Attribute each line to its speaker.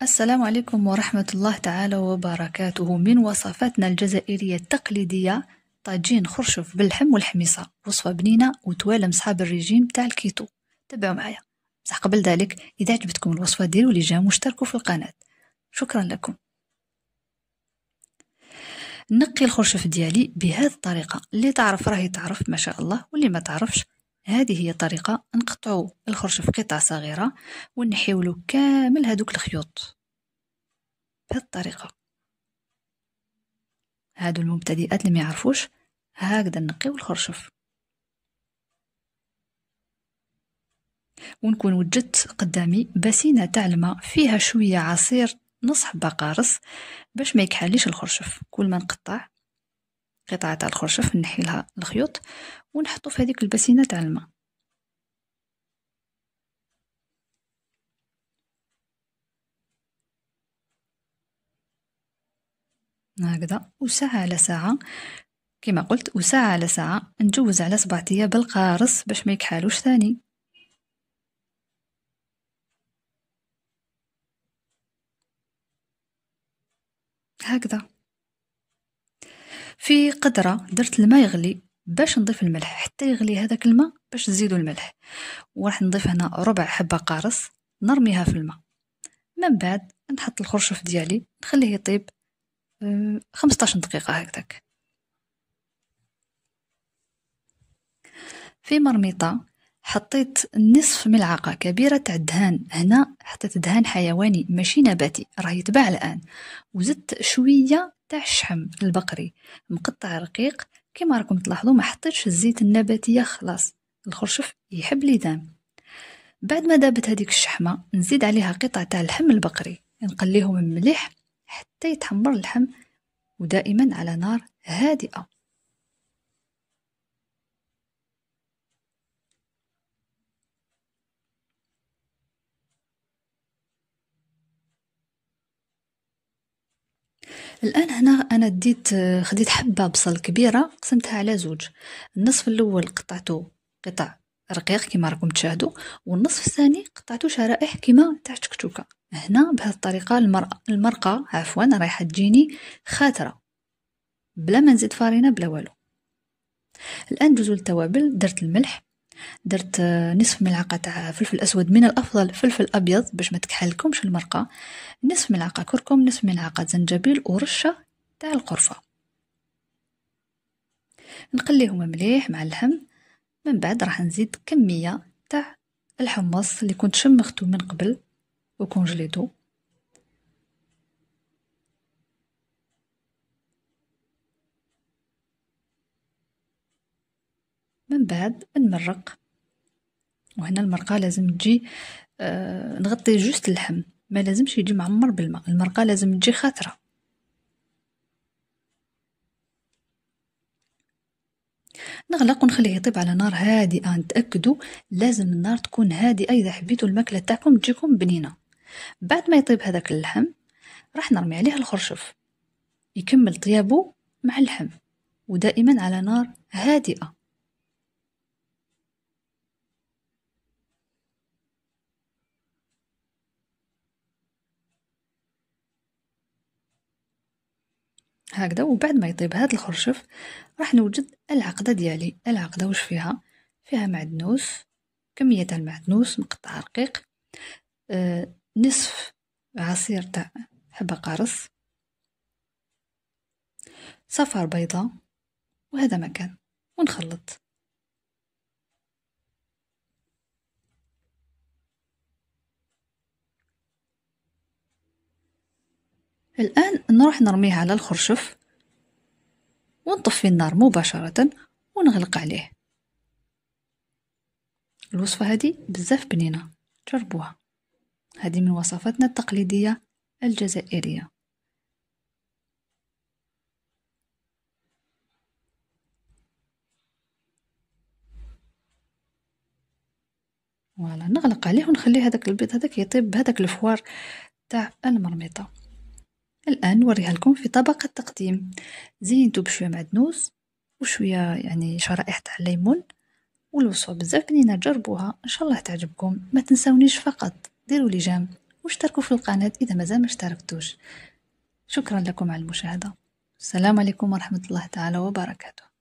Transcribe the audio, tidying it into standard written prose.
Speaker 1: السلام عليكم ورحمة الله تعالى وبركاته. من وصفاتنا الجزائرية التقليدية طاجين خرشف باللحم والحميصة، وصفة بنينة وتوالم صحاب الرجيم تاع الكيتو. تابعوا معايا. بصح قبل ذلك إذا عجبتكم الوصفة ديروا لي جيم واشتركوا في القناة. شكرا لكم. نقي الخرشف ديالي بهذه الطريقة، اللي تعرف راهي تعرف ما شاء الله، واللي ما تعرفش هذه هي طريقة. نقطعوا الخرشف قطع صغيرة ونحيولو كامل هذوك الخيوط بهذه الطريقة. هادو المبتدئات اللي ما يعرفوش هكذا نقيو الخرشف. ونكون وجدت قدامي بسينة تاع الماء فيها شوية عصير نص حبة قارص باش ما يكحليش الخرشف. كل ما نقطع قطعة تاع الخرشف نحي لها الخيوط ونحطو في هذيك البسينة تاع الماء هكذا. وساعة على ساعة كما قلت، وساعة على ساعة نجوز على صباطية بالقارص باش ما يكحالوش ثاني. هكذا في قدرة درت الماء يغلي باش نضيف الملح حتى يغلي هذاك الماء باش نزيدو الملح، وراح نضيف هنا ربع حبة قارص نرميها في الماء. من بعد نحط الخرشف ديالي نخليه يطيب 15 دقيقة هكذاك. في مرميطة حطيت نصف ملعقة كبيرة تاع الدهان. هنا حطيت دهان حيواني ماشي نباتي، راه يتباع الآن. وزدت شوية تاع الشحم البقري مقطع رقيق. كما راكم تلاحظوا ما حطيتش الزيت النباتية، خلاص الخرشف يحب ليدام. بعد ما دابت هذيك الشحمة نزيد عليها قطع تاع اللحم البقري، نقليهم مليح حتى يتحمر اللحم، ودائما على نار هادئة. الآن هنا أنا خديت حبة بصل كبيرة قسمتها على زوج. النصف الأول قطعته قطع رقيق كما راكم تشاهدوا، والنصف الثاني قطعته شرائح كما تاع الشكشوكة. هنا بهذه الطريقة المرقة رايحة تجيني خاترة بلا ما نزيد فارينة بلا والو. الآن جزء التوابل، درت الملح، درت نصف ملعقة تاع فلفل أسود، من الأفضل فلفل أبيض باش ما تكحلكمش المرقة، نصف ملعقة كركم، نصف ملعقة زنجبيل، ورشة تاع القرفة. نقليهم مليح مع اللحم. من بعد راح نزيد كمية تاع الحمص اللي كنت شمختو من قبل وكونجليتو. من بعد نمرق، وهنا المرقة لازم تجي نغطي جوست اللحم، ما لازمش يجي معمر بالماء، المرقة لازم تجي خاترة. نغلق ونخليه يطيب على نار هادئة. نتأكدوا لازم النار تكون هادئة إذا حبيتوا الماكلة تاعكم تجيكم بنينة. بعد ما يطيب هذاك اللحم راح نرمي عليه الخرشف يكمل طيابه مع اللحم، ودائما على نار هادئة. هكذا. وبعد ما يطيب هذا الخرشف راح نوجد العقدة ديالي. العقدة وش فيها؟ فيها معدنوس، كمية تاع المعدنوس مقطع رقيق، نصف عصير تاع حبة قارص، صفار بيضة، وهذا مكان. ونخلط. الآن نروح نرميه على الخرشف ونطفي النار مباشرة ونغلق عليه. الوصفة هذه بزاف بنينة، جربوها. هذه من وصفاتنا التقليدية الجزائرية. ولا نغلق عليه ونخليه هذاك البيض هذاك يطيب بهذاك الفوار تاع المرميطة. الآن نوريها لكم في طبق التقديم. زينتو بشوية معدنوس وشوية يعني شرائح تاع الليمون، والوصفة بزاف بنينة، جربوها إن شاء الله تعجبكم. ما تنسونيش فقط ديروا لي جيم واشتركوا في القناة إذا مازال ما اشتركتوش. شكرا لكم على المشاهدة. السلام عليكم ورحمة الله تعالى وبركاته.